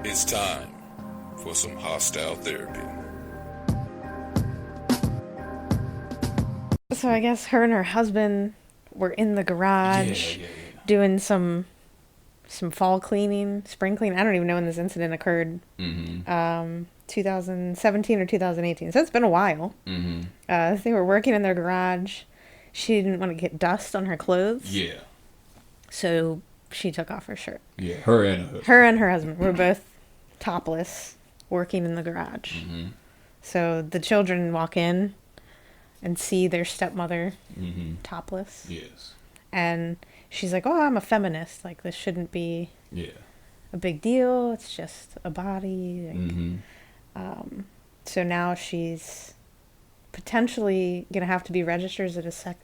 It's time for some hostile therapy. So I guess her and her husband were in the garage doing some fall cleaning, spring cleaning. I don't even know when this incident occurred. 2017 or 2018. So it's been a while. They were working in their garage. She didn't want to get dust on her clothes. Yeah. So she took off her shirt. Yeah, her and her husband. Her and her husband were both topless working in the garage. So the children walk in and see their stepmother topless. Yes. And she's like, oh, I'm a feminist. Like, this shouldn't be a big deal. It's just a body. Like, so now she's potentially going to have to be registered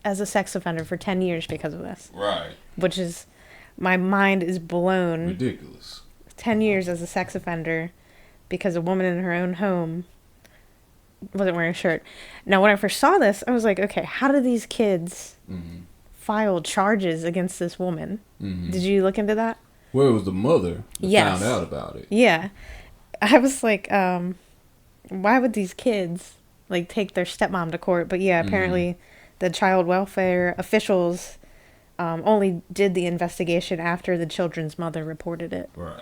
as a sex offender for 10 years because of this. Right. Which is, my mind is blown. Ridiculous. 10 years as a sex offender because a woman in her own home wasn't wearing a shirt. Now, when I first saw this, I was like, okay, how do these kids file charges against this woman? Did you look into that? Well, it was the mother that found out about it. Yeah. I was like, why would these kids like take their stepmom to court? But yeah, apparently the child welfare officials only did the investigation after the children's mother reported it. Right.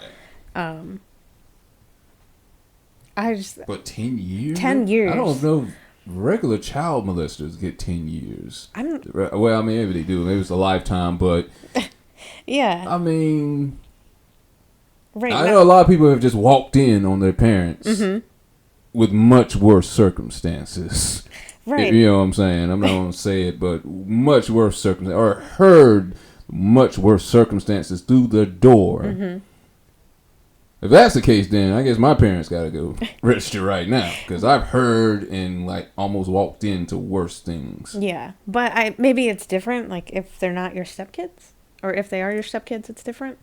But 10 years? 10 years. I don't know if regular child molesters get 10 years. Well, I mean, maybe they do. Maybe it's a lifetime, but... Yeah. I mean... Right. I know a lot of people have just walked in on their parents with much worse circumstances. Right. You know what I'm saying? I'm not going to say it, but much worse circumstances. Or heard much worse circumstances through the door. If that's the case, then I guess my parents got to go register right now. Because I've heard and like almost walked into worse things. Yeah. But maybe it's different. Like if they're not your stepkids. Or if they are your stepkids, it's different.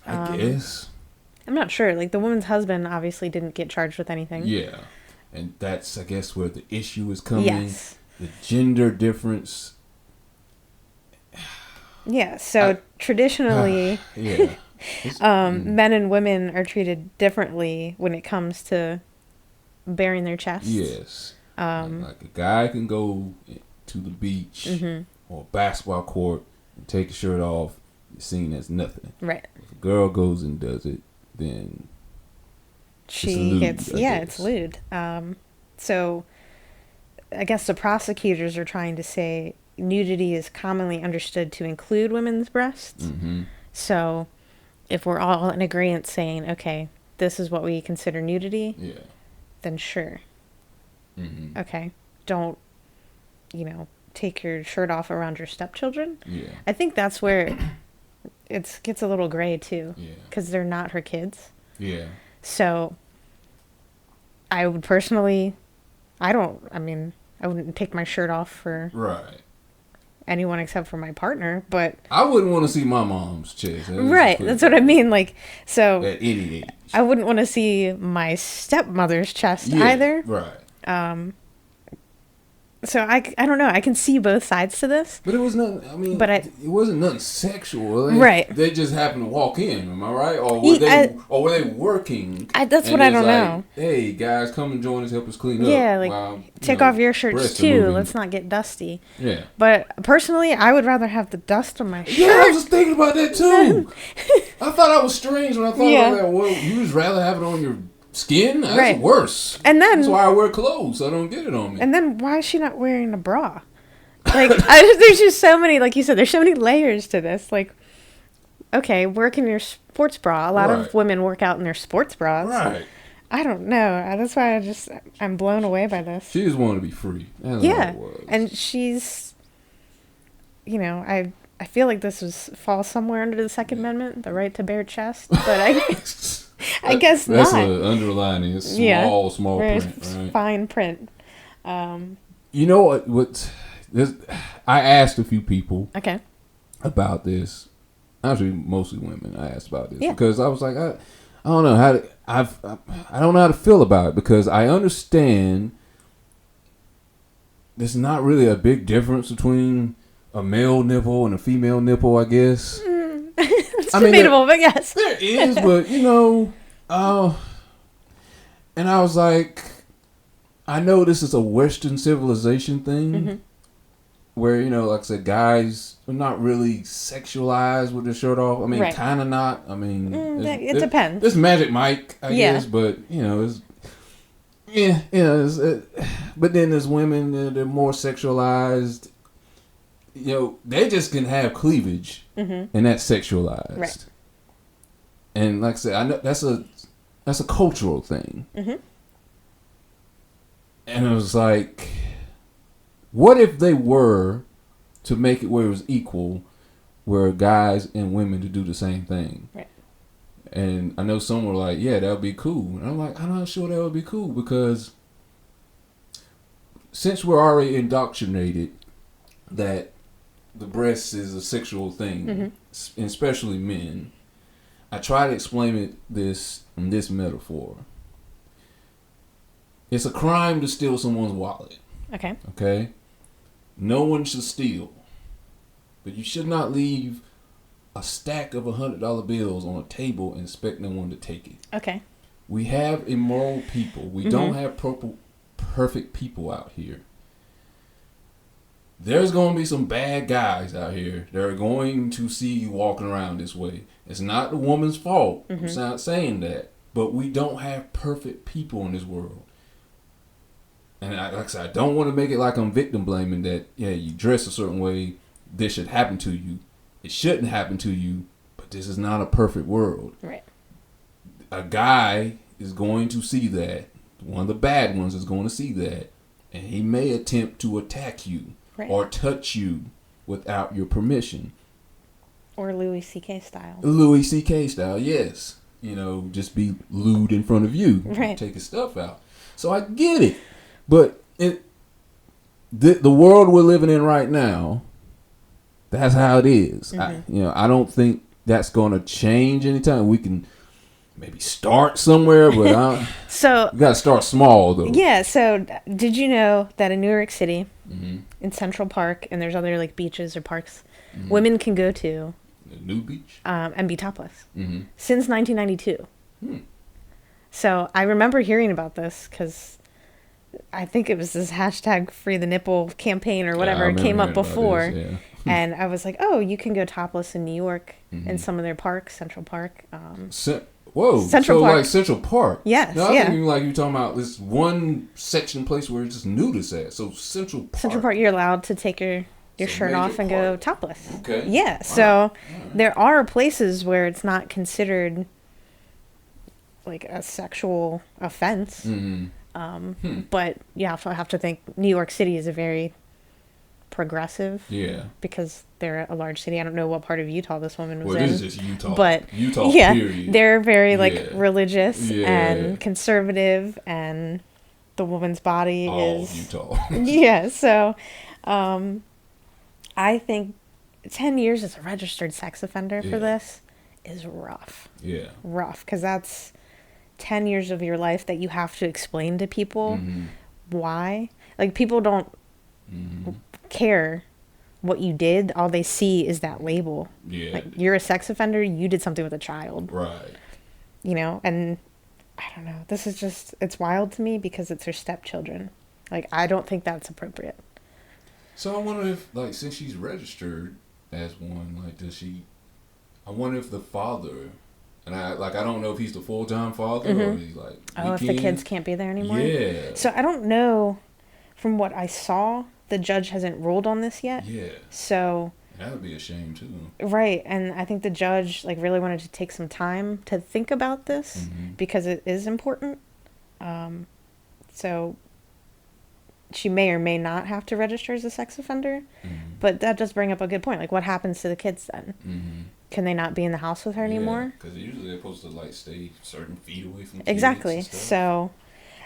I guess. I'm not sure. Like, the woman's husband obviously didn't get charged with anything. Yeah. And that's, I guess, where the issue is coming. Yes. The gender difference. Yeah. So, traditionally, men and women are treated differently when it comes to bearing their chests. Yes. Like a guy can go to the beach or a basketball court and take his shirt off. It's seen as nothing. Right. If a girl goes and does it, then she gets, it's lewd. So I guess the prosecutors are trying to say nudity is commonly understood to include women's breasts. So if we're all in agreement saying, okay, this is what we consider nudity, then sure. Okay. Don't, take your shirt off around your stepchildren. Yeah. I think that's where it gets a little gray too. Yeah. Because they're not her kids. Yeah. So I would personally, I wouldn't take my shirt off for anyone except for my partner, but I wouldn't want to see my mom's chest. Right. That's what I mean. Like, so at any age. I wouldn't want to see my stepmother's chest either. Right. So I don't know. I can see both sides to this. But it was nothing. I mean, it wasn't nothing sexual. Right. They just happened to walk in. Am I right? Or were they working? That's what I don't know. Hey guys, come and join us. Help us clean up. Yeah, like take off your shirts too. Let's not get dusty. Yeah. But personally, I would rather have the dust on my shirt. Yeah, I was just thinking about that too. I thought that was strange when I thought about that. Well, you just rather have it on your skin? That's worse. And then that's why I wear clothes, so I don't get it on me. And then why is she not wearing a bra? Like, there's just so many, like you said, there's so many layers to this. Like, okay, work in your sports bra. A lot of women work out in their sports bras. Right. I don't know. That's why I'm blown away by this. She just wanted to be free. That's yeah. All it was. And she's, I feel like this falls somewhere under the Second Amendment, the right to bear chest, but I guess that's not. That's an underlining. It's small print. Right? Fine print. You know what? I asked a few people about this. Actually, mostly women. I asked about this because I was like, I don't know I don't know how to feel about it because I understand there's not really a big difference between a male nipple and a female nipple, I guess. It's debatable, but yes. There is, but, Oh, and I was like, I know this is a Western civilization thing, where like I said, guys are not really sexualized with their shirt off. I mean, kind of not. I mean, it depends. There's Magic Mike, I guess, but it's. Yeah, but then there's women that are more sexualized. They just can have cleavage, and that's sexualized. Right. And like I said, I know that's a cultural thing. And it was like, what if they were to make it where it was equal, where guys and women to do the same thing? Right. And I know some were like, yeah, that would be cool. And I'm like, I'm not sure that would be cool, because since we're already indoctrinated that the breast is a sexual thing, and especially men, I try to explain this in this metaphor. It's a crime to steal someone's wallet. Okay? No one should steal. But you should not leave a stack of $100 bills on a table and expect no one to take it. Okay. We have immoral people. We don't have perfect people out here. There's going to be some bad guys out here that are going to see you walking around this way. It's not the woman's fault. I'm not saying that. But we don't have perfect people in this world. And like I said, I don't want to make it like I'm victim blaming that, you dress a certain way, this should happen to you. It shouldn't happen to you, but this is not a perfect world. Right. A guy is going to see that. One of the bad ones is going to see that. And he may attempt to attack you or touch you without your permission. Or Louis C.K. style. Louis C.K. style, yes. Just be lewd in front of you. Right. Take his stuff out. So I get it. But the world we're living in right now, that's how it is. I don't think that's going to change anytime. We can maybe start somewhere, but you got to start small, though. Yeah, so did you know that in New York City, in Central Park, and there's other beaches or parks, women can go to the New Beach and be topless since 1992. So I remember hearing about this because I think it was this hashtag Free the Nipple campaign or whatever. It came up before. And I was like, oh, you can go topless in New York in some of their parks, Central Park. Central Park. Like Central Park. Yes, no, I think like you're talking about this one section place where it's just nudists at. So Central Park. Central Park, you're allowed to take your shirt off and go topless. Okay. Yeah, wow. So there are places where it's not considered like a sexual offense. But yeah, I have to think New York City is a very progressive. Yeah. Because they're a large city. I don't know what part of Utah this woman was in. Well, it is just Utah. But Utah, yeah, period. They're very religious and conservative, and the woman's body is Utah. Yeah. So, I think 10 years as a registered sex offender for this is rough. Yeah. Rough, because that's 10 years of your life that you have to explain to people why. Like, people don't care what you did. All they see is that label. Yeah. Like, you're a sex offender, you did something with a child. Right. And I don't know. This is just, it's wild to me because it's her stepchildren. Like, I don't think that's appropriate. So I wonder if, like, since she's registered as one, like, I wonder if the father... And I don't know if he's the full-time father or he's like... if the kids can't be there anymore? Yeah. So I don't know. From what I saw, the judge hasn't ruled on this yet. Yeah. So... That would be a shame, too. Right. And I think the judge, really wanted to take some time to think about this because it is important. So she may or may not have to register as a sex offender. But that does bring up a good point. Like, what happens to the kids then? Can they not be in the house with her anymore? Because usually they're supposed to stay certain feet away from kids. Exactly. So,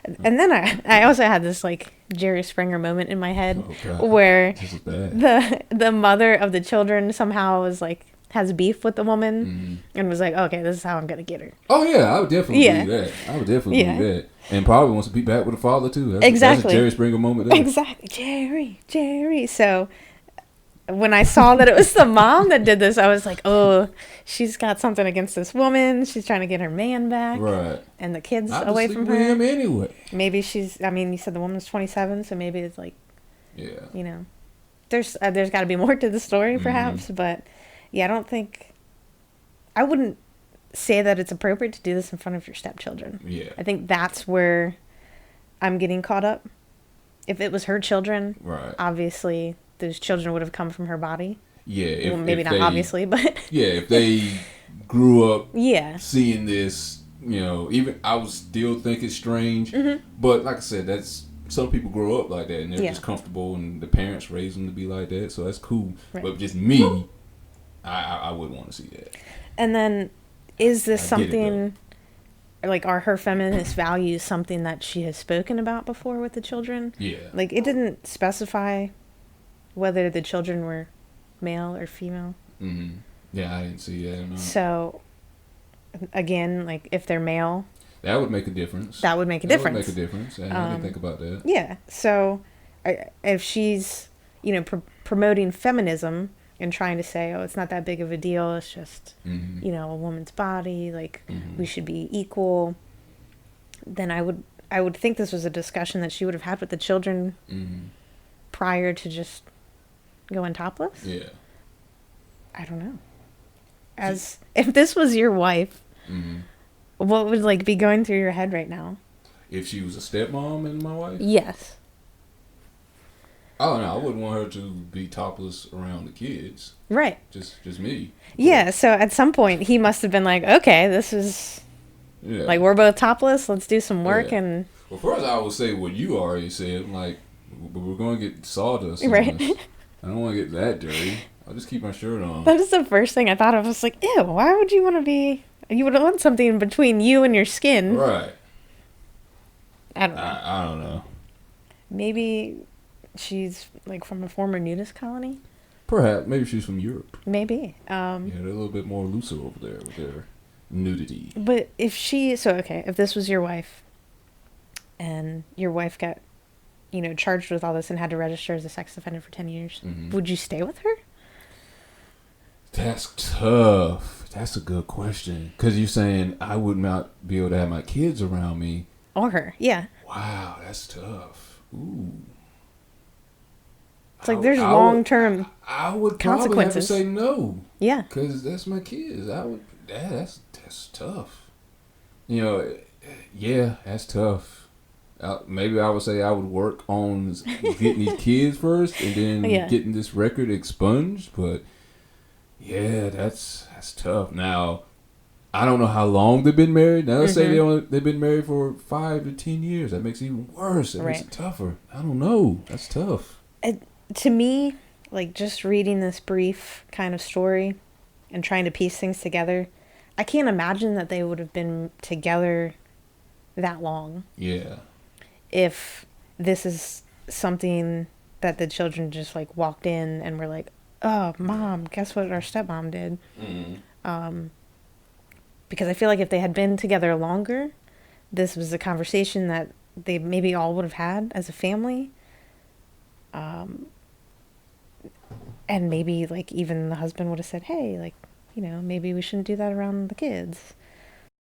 and then I also had this Jerry Springer moment in my head where the mother of the children somehow was has beef with the woman and was like, okay, this is how I'm gonna get her. Oh yeah, I would definitely do that. I would definitely do that. And probably wants to be back with the father too. That's a Jerry Springer moment there. Exactly. Jerry. So when I saw that it was the mom that did this, I was like, oh, she's got something against this woman. She's trying to get her man back. Right. And the kids Not away to from sleep her. with him anyway. Maybe she's, I mean, you said the woman's 27, so maybe it's like, Yeah. you know, there's got to be more to the story, perhaps. But yeah, I wouldn't say that it's appropriate to do this in front of your stepchildren. Yeah. I think that's where I'm getting caught up. If it was her children, Right. obviously those children would have come from her body. Yeah. Well, maybe if not they, obviously, but yeah, if they grew up yeah, seeing this, you know, even I would still think it's strange. But like I said, that's some people grow up like that and they're just comfortable, and the parents raise them to be like that, so that's cool. Right. But just me, I wouldn't want to see that. And then, is this something, like, are her feminist values something that she has spoken about before with the children? Yeah. Like, it didn't specify whether the children were male or female. Mm-hmm. Yeah, I didn't see that. No. So, again, like, if they're male, that would make a difference. That would make a difference. I didn't think about that. Yeah. So, if she's, you know, promoting feminism and trying to say, oh, it's not that big of a deal, it's just, you know, a woman's body, like, we should be equal, then I would think this was a discussion that she would have had with the children prior to just going topless. Yeah. I don't know. If this was your wife, what would, like, be going through your head right now? If she was a stepmom and my wife? Yes. I don't know. I wouldn't want her to be topless around the kids. Right. Just me. Yeah, so at some point he must have been like, okay, this is, like, we're both topless, let's do some work. And well, first I would say what you already said, like, we're going to get sawdust. Right. I don't want to get that dirty. I'll just keep my shirt on. That is the first thing I thought of. I was like, ew, why would you want to be, you would want something between you and your skin. Right. I don't know. I don't know. Maybe she's, like, from a former nudist colony? Perhaps. Maybe she's from Europe. Maybe. Yeah, they're a little bit more looser over there with their nudity. But if this was your wife, and your wife got, you know, charged with all this and had to register as a sex offender for 10 years, would you stay with her? That's tough. That's a good question. Because you're saying I would not be able to have my kids around me. Or her, yeah. Wow, that's tough. Ooh. It's like there's long-term I would consequences. Probably have to say no. Yeah. Because that's my kids. That's tough. You know, yeah, that's tough. Maybe I would say I would work on getting these kids first and then getting this record expunged. But yeah, that's tough. Now, I don't know how long they've been married. Now let's say they've been married for 5 to 10 years. That makes it even worse. That makes it tougher. I don't know. That's tough. To me, like, just reading this brief kind of story and trying to piece things together, I can't imagine that they would have been together that long. Yeah. If this is something that the children just, like, walked in and were like, oh, Mom, guess what our stepmom did? Because I feel like if they had been together longer, this was a conversation that they maybe all would have had as a family. And maybe, like, even the husband would have said, hey, like, you know, maybe we shouldn't do that around the kids.